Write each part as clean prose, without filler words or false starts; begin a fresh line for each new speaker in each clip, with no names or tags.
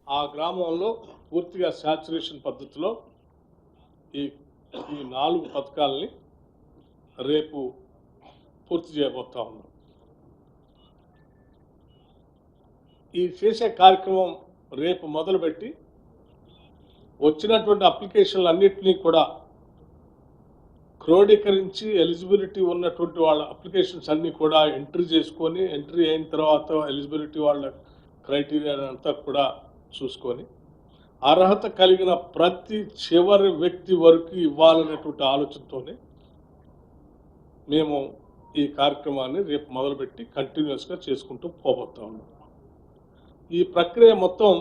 ఆ గ్రామంలో పూర్తిగా శాచురేషన్ పద్ధతిలో ఈ ఈ 4 పథకాలని రేపు పూర్తి చేయబోతా ఉన్నాం. ఈ చేసే కార్యక్రమం రేపు మొదలుపెట్టి వచ్చినటువంటి అప్లికేషన్లు అన్నింటినీ కూడా క్రోడీకరించి ఎలిజిబిలిటీ ఉన్నటువంటి వాళ్ళ అప్లికేషన్స్ అన్నీ కూడా ఎంట్రీ అయిన తర్వాత ఎలిజిబిలిటీ వాళ్ళ క్రైటీరియా అంతా కూడా చూసుకొని అర్హత కలిగిన ప్రతి చివరి వ్యక్తి వరకు ఇవ్వాలనేటువంటి ఆలోచనతోనే మేము ఈ కార్యక్రమాన్ని రేపు మొదలుపెట్టి కంటిన్యూస్గా చేసుకుంటూ పోబోతా ఉన్నాం. ఈ ప్రక్రియ మొత్తం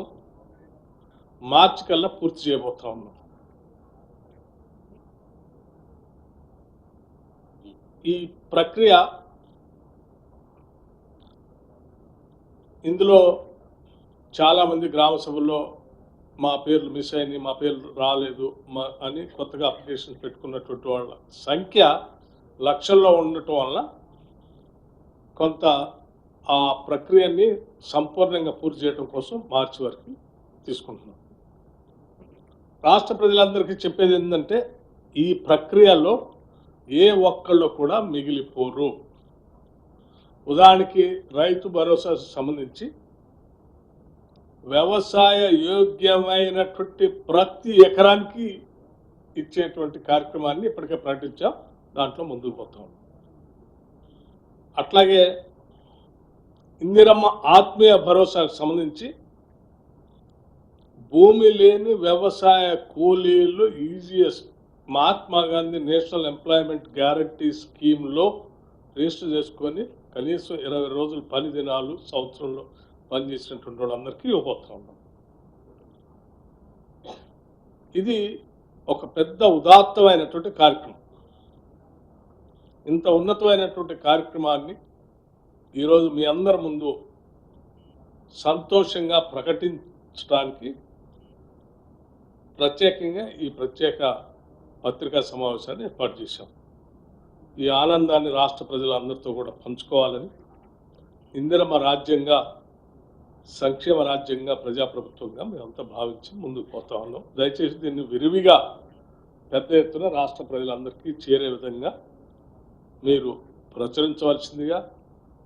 మార్చి కల్లా పూర్తి చేయబోతా ఉన్నాం. ఈ ప్రక్రియ ఇందులో చాలామంది గ్రామ సభల్లో మా పేర్లు మిస్ అయినాయి, మా పేర్లు రాలేదు అని కొత్తగా అప్లికేషన్ పెట్టుకున్నటువంటి వాళ్ళ సంఖ్య లక్షల్లో ఉండటం వల్ల కొంత ఆ ప్రక్రియని సంపూర్ణంగా పూర్తి చేయడం కోసం మార్చి వరకు తీసుకుంటున్నాం. రాష్ట్ర ప్రజలందరికీ చెప్పేది ఏంటంటే ఈ ప్రక్రియలో ఏ ఒక్కళ్ళు కూడా మిగిలిపోరు. ఉదాహరణకి రైతు భరోసా సంబంధించి వ్యవసాయ యోగ్యమైనటువంటి ప్రతి ఎకరానికి ఇచ్చేటువంటి కార్యక్రమాన్ని ఇప్పటికే ప్రకటించాం. దాంట్లో ముందుకు పోతాం. అట్లాగే ఇందిరమ్మ ఆత్మీయ భరోసాకు సంబంధించి భూమి లేని వ్యవసాయ కూలీలు ఈజీఎస్ట్ Mahatma Gandhi national employment guarantee స్కీమ్లో రిజిస్టర్ చేసుకొని కనీసం 20 రోజులు పని దినాలు సంవత్సరంలో పనిచేసినటువంటి వాళ్ళందరికీ ఇవ్వబోతా ఉన్నాం. ఇది ఒక పెద్ద ఉదాత్తమైనటువంటి కార్యక్రమం. ఇంత ఉన్నతమైనటువంటి కార్యక్రమాన్ని ఈరోజు మీ అందరి ముందు సంతోషంగా ప్రకటించడానికి ప్రత్యేకంగా ఈ ప్రత్యేక పత్రికా సమావేశాన్ని ఏర్పాటు చేశాం. ఈ ఆనందాన్ని రాష్ట్ర ప్రజలందరితో కూడా పంచుకోవాలని ఇందిరమ్మ రాజ్యంగా, సంక్షేమ రాజ్యంగా, ప్రజాప్రభుత్వంగా మేమంతా భావించి ముందుకు పోతా ఉన్నాం. దయచేసి దీన్ని విరివిగా పెద్ద ఎత్తున రాష్ట్ర ప్రజలందరికీ చేరే విధంగా మీరు ప్రచురించవలసిందిగా,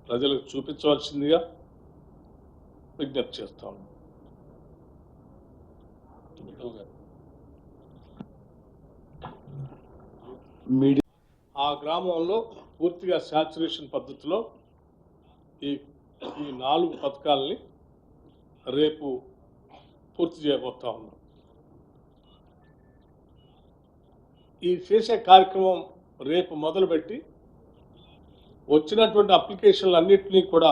ప్రజలకు చూపించవలసిందిగా విజ్ఞప్తి చేస్తా ఉన్నాం. ఆ గ్రామంలో పూర్తిగా శాచురేషన్ పద్ధతిలో ఈ 4 పథకాలని రేపు పూర్తి చేయబోతా ఉన్నాం. ఈ చేసే కార్యక్రమం రేపు మొదలుపెట్టి వచ్చినటువంటి అప్లికేషన్లు అన్నింటినీ కూడా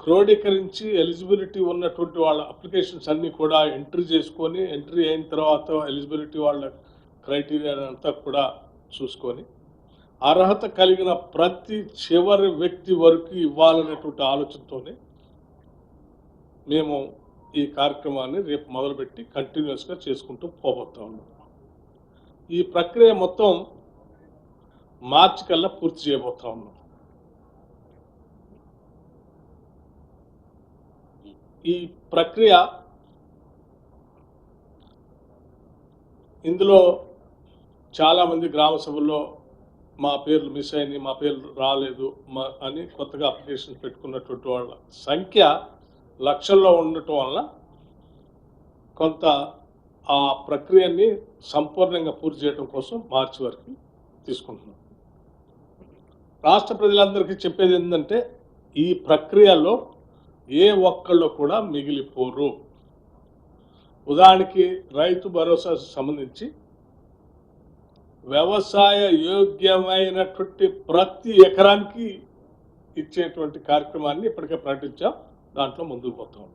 క్రోడీకరించి ఎలిజిబిలిటీ ఉన్నటువంటి వాళ్ళ అప్లికేషన్స్ అన్నీ కూడా ఎంట్రీ అయిన తర్వాత ఎలిజిబిలిటీ వాళ్ళ క్రైటీరియా అంతా కూడా చూసుకొని అర్హత కలిగిన ప్రతి చివరి వ్యక్తి వరకు ఇవ్వాలనేటువంటి ఆలోచనతోనే మేము ఈ కార్యక్రమాన్ని రేపు మొదలుపెట్టి కంటిన్యూస్గా చేసుకుంటూ పోబోతా ఉన్నాం. ఈ ప్రక్రియ మొత్తం మార్చి కల్లా పూర్తి చేయబోతా ఉన్నాం. ఈ ప్రక్రియ ఇందులో చాలామంది గ్రామ సభల్లో మా పేర్లు మిస్ అయినాయి, మా పేర్లు రాలేదు అని కొత్తగా అప్లికేషన్ పెట్టుకున్నటువంటి వాళ్ళ సంఖ్య లక్షల్లో ఉండటం వల్ల కొంత ఆ ప్రక్రియని సంపూర్ణంగా పూర్తి చేయడం కోసం మార్చి వరకు తీసుకుంటున్నాం. రాష్ట్ర ప్రజలందరికీ చెప్పేది ఏంటంటే ఈ ప్రక్రియలో ఏ ఒక్కళ్ళు కూడా మిగిలిపోరు. ఉదాహరణకి రైతు భరోసా సంబంధించి వ్యవసాయ యోగ్యమైనటువంటి ప్రతి ఎకరానికి ఇచ్చేటువంటి కార్యక్రమాన్ని ఇప్పటికే ప్రకటించాం. దాంట్లో ముందుకు పోతాం.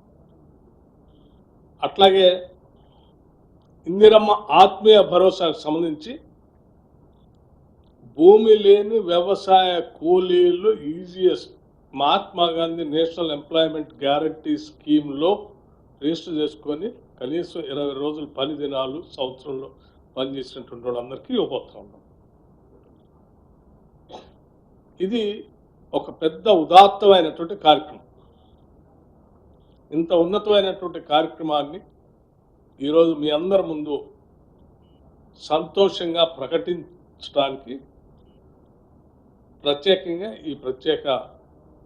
అట్లాగే ఇందిరమ్మ ఆత్మీయ భరోసాకు సంబంధించి భూమి లేని వ్యవసాయ కూలీలు ఈజీఎస్ట్ Mahatma Gandhi national employment guarantee స్కీమ్లో రిజిస్టర్ చేసుకొని కనీసం 20 రోజులు పని దినాలు సంవత్సరంలో పనిచేసినటువంటి వాళ్ళందరికీ ఇవ్వబోతా ఉన్నాం. ఇది ఒక పెద్ద ఉదాత్తమైనటువంటి కార్యక్రమం. ఇంత ఉన్నతమైనటువంటి కార్యక్రమాన్ని ఈరోజు మీ అందరి ముందు సంతోషంగా ప్రకటించడానికి ప్రత్యేకంగా ఈ ప్రత్యేక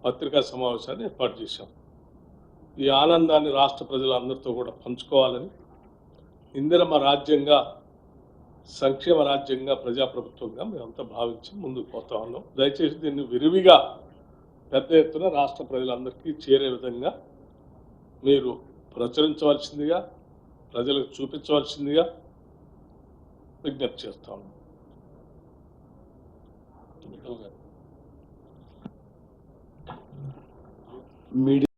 పత్రికా సమావేశాన్ని ఏర్పాటు చేశాం. ఈ ఆనందాన్ని రాష్ట్ర ప్రజలందరితో కూడా పంచుకోవాలని, ఇందిరమ్మ రాజ్యంగా, సంక్షేమ రాజ్యంగా, ప్రజాప్రభుత్వంగా మేమంతా భావించి ముందుకు పోతా ఉన్నాం. దయచేసి దీన్ని విరివిగా పెద్ద ఎత్తున రాష్ట్ర ప్రజలందరికీ చేరే విధంగా మీరు ప్రచురించవలసిందిగా, ప్రజలకు చూపించవలసిందిగా విజ్ఞప్తి చేస్తా ఉన్నాం. మీడియా